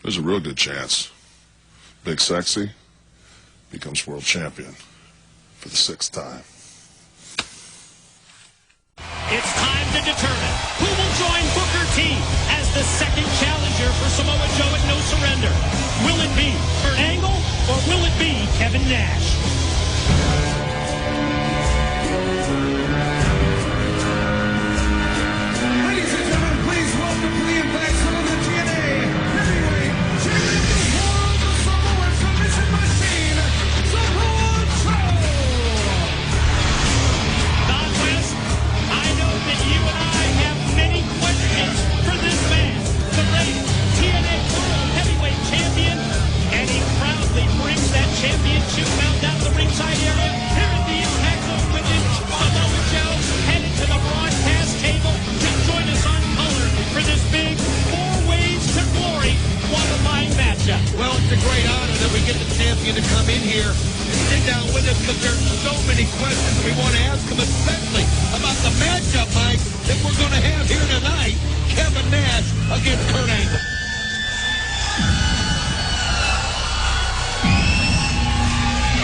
There's a real good chance Big Sexy becomes world champion for the 6th time. It's time to determine who will join Booker T as the second challenger for Samoa Joe at No Surrender. Will it be Kurt Angle or will it be Kevin Nash? Ladies and gentlemen, please welcome to the impact zone of the TNA heavyweight champion of the world, the Samoan submission machine, Samoa Joe. Don West, I know that you and I have many questions for this man, the late TNA World Heavyweight Champion, and he proudly brings that championship belt down the ringside area here at the impact zone with him. Samoa Joe headed to the broadcast table to join us on color for this big 4 Ways to Glory qualifying matchup. Well, it's a great honor that we get the champion to come in here and sit down with us because there's so many questions we want to ask him, especially about the matchup, Mike, that we're going to have here tonight, Kevin Nash against Kurt Angle.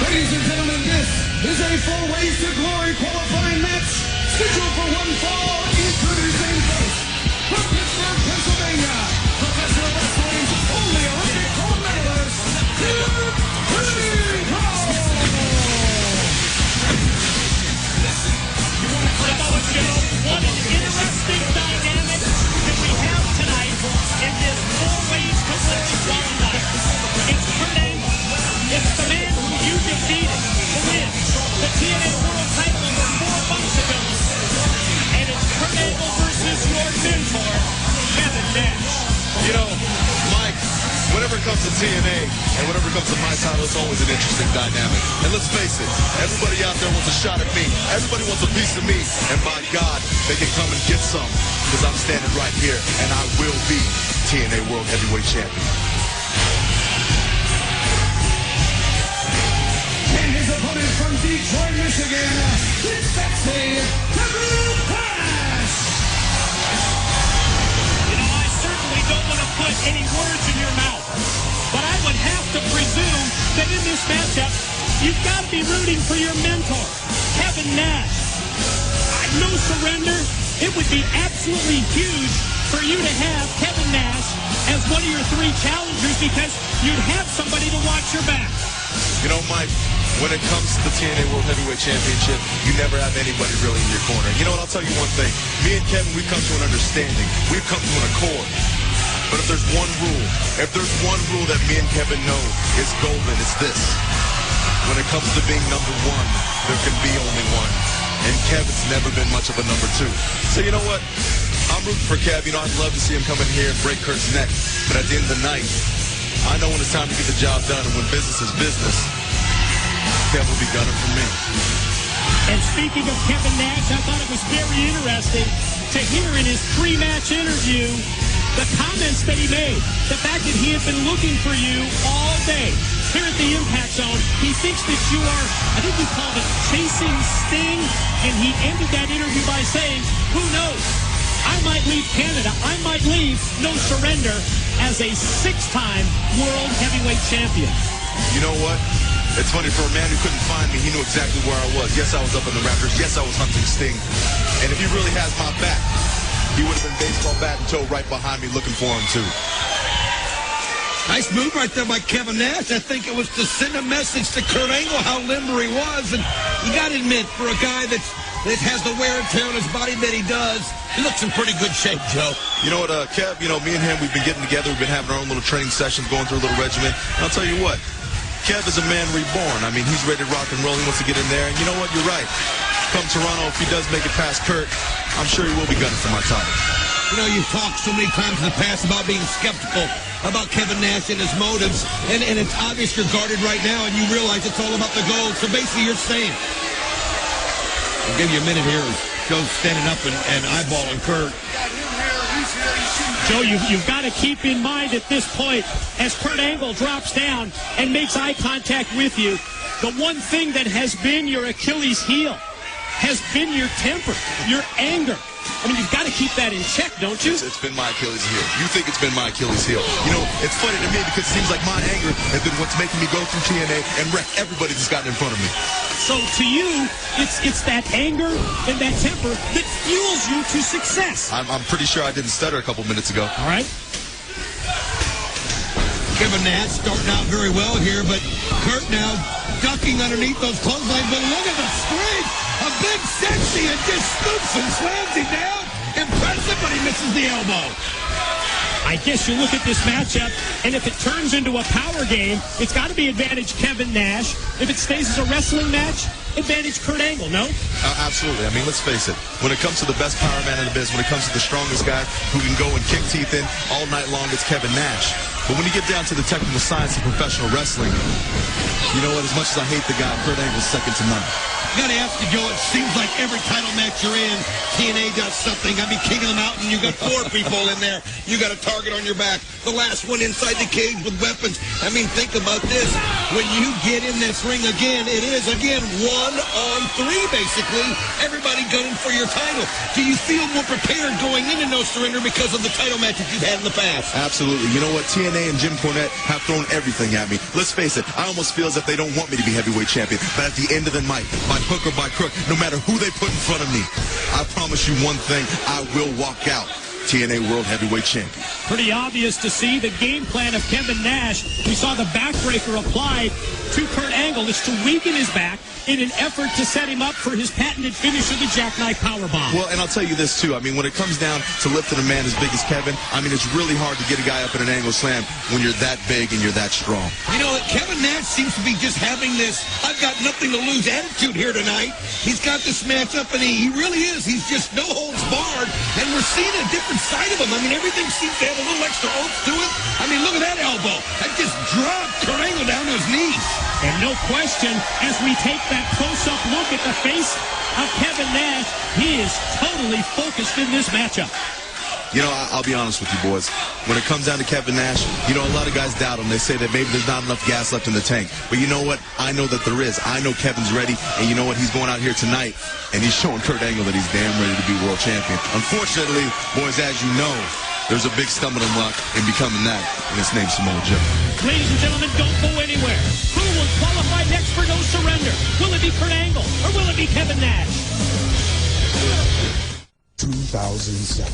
Ladies and gentlemen, this is a 4 Ways to Glory qualifying match scheduled for one fall introducing first from Pittsburgh, Pennsylvania, Professor of Wrestling's only Olympic gold medalist, Samoa Joe, what an interesting dynamic that we have tonight in this 4 Ways to Glory qualifying. It's Kurt Angle. It's the man who you defeated to win the TNA World title over 4 months ago. And it's Kurt Angle versus your mentor, Kevin Nash. You know, Mike, whenever it comes to TNA and whenever it comes to my title, it's always an interesting dynamic. And let's face it, everybody out there wants a shot at me. Everybody wants a piece of me. And by God, they can come and get some because I'm standing right here and I will be TNA World Heavyweight Champion. and his opponent from Detroit, Michigan, Big Sexy, Kevin Nash. You know, I certainly don't want to put any words in your mouth, but I would have to presume that in this matchup, you've got to be rooting for your mentor, Kevin Nash. No Surrender, it would be absolutely huge for you to have Kevin Nash as one of your 3 challengers because you'd have somebody to watch your back. You know, Mike, when it comes to the TNA World Heavyweight Championship, you never have anybody really in your corner. You know what, I'll tell you one thing. Me and Kevin, we've come to an understanding. We've come to an accord. But if there's one rule that me and Kevin know is golden, it's this. When it comes to being number 1, there can be only one. And Kevin's never been much of a number 2. So you know what? I'm rooting for Kev. You know, I'd love to see him come in here and break Kurt's neck. But at the end of the night, I know when it's time to get the job done, and when business is business, Kev will be gunning for me. And speaking of Kevin Nash, I thought it was very interesting to hear in his pre-match interview the comments that he made. The fact that he had been looking for you all day here at the Impact Zone. He thinks that you are, I think he called it chasing Sting, and he ended that interview by saying, who knows? I might leave Canada. I might leave No Surrender as a 6-time World Heavyweight Champion. You know what? It's funny, for a man who couldn't find me, he knew exactly where I was. Yes, I was up in the Raptors. Yes, I was hunting Sting. And if he really has my back, he would have been baseball bat and toe right behind me looking for him, too. Nice move right there by Kevin Nash. I think it was to send a message to Kurt Angle how limber he was. And you got to admit, for a guy that has the wear and tear on his body that he does, he looks in pretty good shape, Joe. You know what, Kev, you know, me and him, we've been getting together. We've been having our own little training sessions, going through a little regimen. And I'll tell you what, Kev is a man reborn. I mean, he's ready to rock and roll. He wants to get in there. And you know what, you're right. Come Toronto, if he does make it past Kurt, I'm sure he will be gunning for my title. You know, you've talked so many times in the past about being skeptical about Kevin Nash and his motives, and it's obvious you're guarded right now, and you realize it's all about the gold. So basically you're saying, I'll give you a minute here. Joe's standing up and eyeballing Kurt. Joe, you've got to keep in mind at this point, as Kurt Angle drops down and makes eye contact with you, the one thing that has been your Achilles heel has been your temper, your anger. I mean, you've got to keep that in check, don't you? It's been my Achilles heel. You think it's been my Achilles heel. You know, it's funny to me because it seems like my anger has been what's making me go through TNA and wreck everybody that's gotten in front of me. So to you, it's that anger and that temper that fuels you to success. I'm pretty sure I didn't stutter a couple minutes ago. All right. Kevin Nash starting out very well here, but Kurt now ducking underneath those clotheslines. But look at the strength of Big Sexy, and just scoops and slams him down. Impressive, but he misses the elbow. I guess you look at this matchup, and if it turns into a power game, it's got to be advantage Kevin Nash. If it stays as a wrestling match, advantage Kurt Angle, no? Absolutely. I mean, let's face it. When it comes to the best power man in the biz, when it comes to the strongest guy who can go and kick teeth in all night long, it's Kevin Nash. But when you get down to the technical science of professional wrestling, you know what? As much as I hate the guy, Kurt Angle's second to none. You got to ask you, Joe, it seems like every title match you're in, TNA does something. I mean, King of the Mountain, you got 4 people in there. You got a target on your back. The last one inside the cage with weapons. I mean, think about this. When you get in this ring again, it is, again, 1-on-3, basically. Everybody gunning for your title. Do you feel more prepared going into No Surrender because of the title matches you've had in the past? Absolutely. You know what? TNA and Jim Cornette have thrown everything at me. Let's face it. I almost feel as if they don't want me to be heavyweight champion. But at the end of the night, by hook or by crook, no matter who they put in front of me, I promise you one thing, I will walk out TNA World Heavyweight Champion. Pretty obvious to see the game plan of Kevin Nash. We saw the backbreaker applied to Kurt Angle. It's to weaken his back in an effort to set him up for his patented finisher, the jackknife powerbomb. Well, and I'll tell you this, too. I mean, when it comes down to lifting a man as big as Kevin, I mean, it's really hard to get a guy up in an angle slam when you're that big and you're that strong. You know, Kevin Nash seems to be just having this I've got nothing to lose attitude here tonight. He's got this match up, and he really is. He's just no holds barred, and we're seeing a different side of him. I mean, everything seems to have a little extra oomph to it. I mean, look at that elbow. That just dropped Kurt Angle down to his knees. And no question, as we take that close-up look at the face of Kevin Nash, he is totally focused in this matchup. You know, I'll be honest with you, boys. When it comes down to Kevin Nash, you know, a lot of guys doubt him. They say that maybe there's not enough gas left in the tank. But you know what? I know that there is. I know Kevin's ready. And you know what? He's going out here tonight, and he's showing Kurt Angle that he's damn ready to be world champion. Unfortunately, boys, as you know, there's a big stumbling block in becoming that, and his name's Samoa Joe. Ladies and gentlemen, don't go anywhere. Who will qualify next for No Surrender? Will it be Kurt Angle, or will it be Kevin Nash? 2007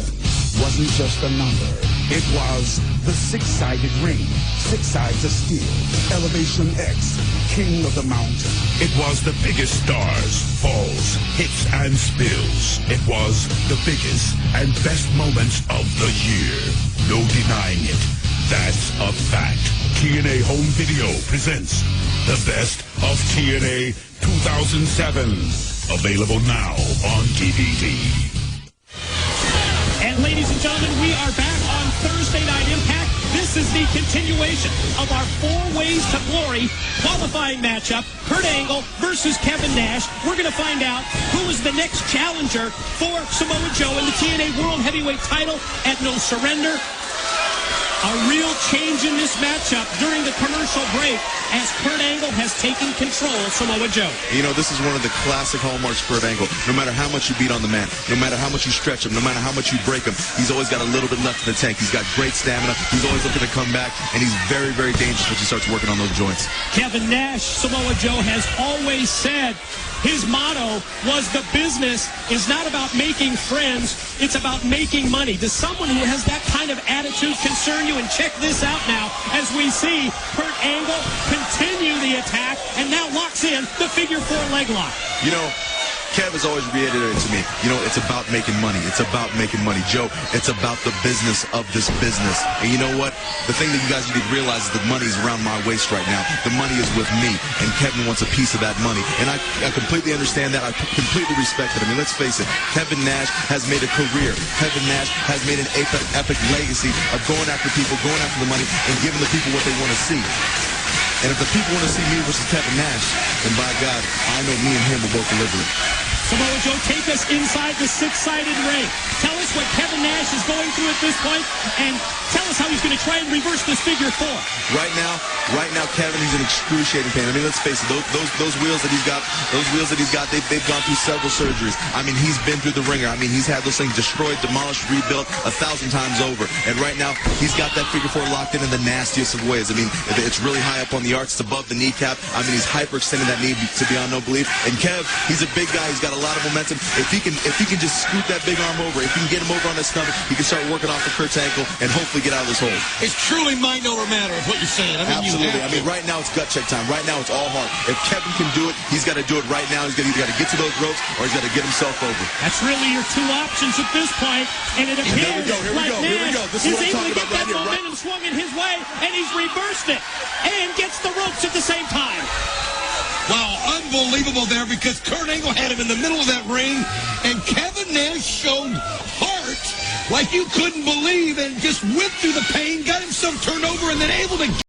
wasn't just a number. It was the six-sided ring, 6 sides of steel, Elevation X, King of the Mountain. It was the biggest stars, falls, hits, and spills. It was the biggest and best moments of the year. No denying it. That's a fact. TNA Home Video presents the best of TNA 2007. Available now on DVD. And ladies and gentlemen, we are back on Thursday Night Impact. This is the continuation of our 4 Ways to Glory qualifying matchup. Kurt Angle versus Kevin Nash. We're going to find out who is the next challenger for Samoa Joe in the TNA World Heavyweight title at No Surrender. A real change in this matchup during the commercial break as Kurt Angle has taken control of Samoa Joe. You know, this is one of the classic hallmarks of Kurt Angle. No matter how much you beat on the man, no matter how much you stretch him, no matter how much you break him, he's always got a little bit left in the tank. He's got great stamina. He's always looking to come back, and he's very, very dangerous once he starts working on those joints. Kevin Nash, Samoa Joe, has always said his motto was the business is not about making friends, it's about making money. Does someone who has that kind of attitude concern you? And check this out now as we see Kurt Angle continue the attack and now locks in the figure 4 leg lock. You know, Kev has always reiterated to me, you know, it's about making money. It's about making money. Joe, it's about the business of this business. And you know what? The thing that you guys need to realize is the money is around my waist right now. The money is with me, and Kevin wants a piece of that money. And I completely understand that. I completely respect it. I mean, let's face it. Kevin Nash has made a career. Kevin Nash has made an epic legacy of going after people, going after the money, and giving the people what they want to see. And if the people want to see me versus Kevin Nash, then by God, I know me and him will both deliver it. Samoa Joe, take us inside the six-sided ring. Tell us what Kevin Nash is going through at this point, and tell us how he's going to try and reverse this figure 4. Right now, Kevin, he's in excruciating pain. I mean, let's face it, those wheels that he's got, they've gone through several surgeries. I mean, he's been through the ringer. I mean, he's had those things destroyed, demolished, rebuilt 1,000 times over. And right now, he's got that figure 4 locked in the nastiest of ways. I mean, it's really high up on the arch. It's above the kneecap. I mean, he's hyperextending that knee to beyond no belief. And Kev, he's a big guy. He's got a lot of momentum. If he can just scoot that big arm over, if he can get him over on his stomach, he can start working off the Kurt's ankle and hopefully get out of this hold. It's truly mind over matter is what you're saying. I mean, absolutely. I mean, right now it's gut check time. Right now it's all heart. If Kevin can do it, he's got to do it right now. He's either got to get to those ropes or he's got to get himself over. That's really your two options at this point, and it appears Here we go. Nash is able to get that momentum swung in his way, and he's reversed it and gets the ropes at the same time. Wow, unbelievable there, because Kurt Angle had him in the middle of that ring, and Kevin Nash showed heart like you couldn't believe and just went through the pain, got himself turned over, and then able to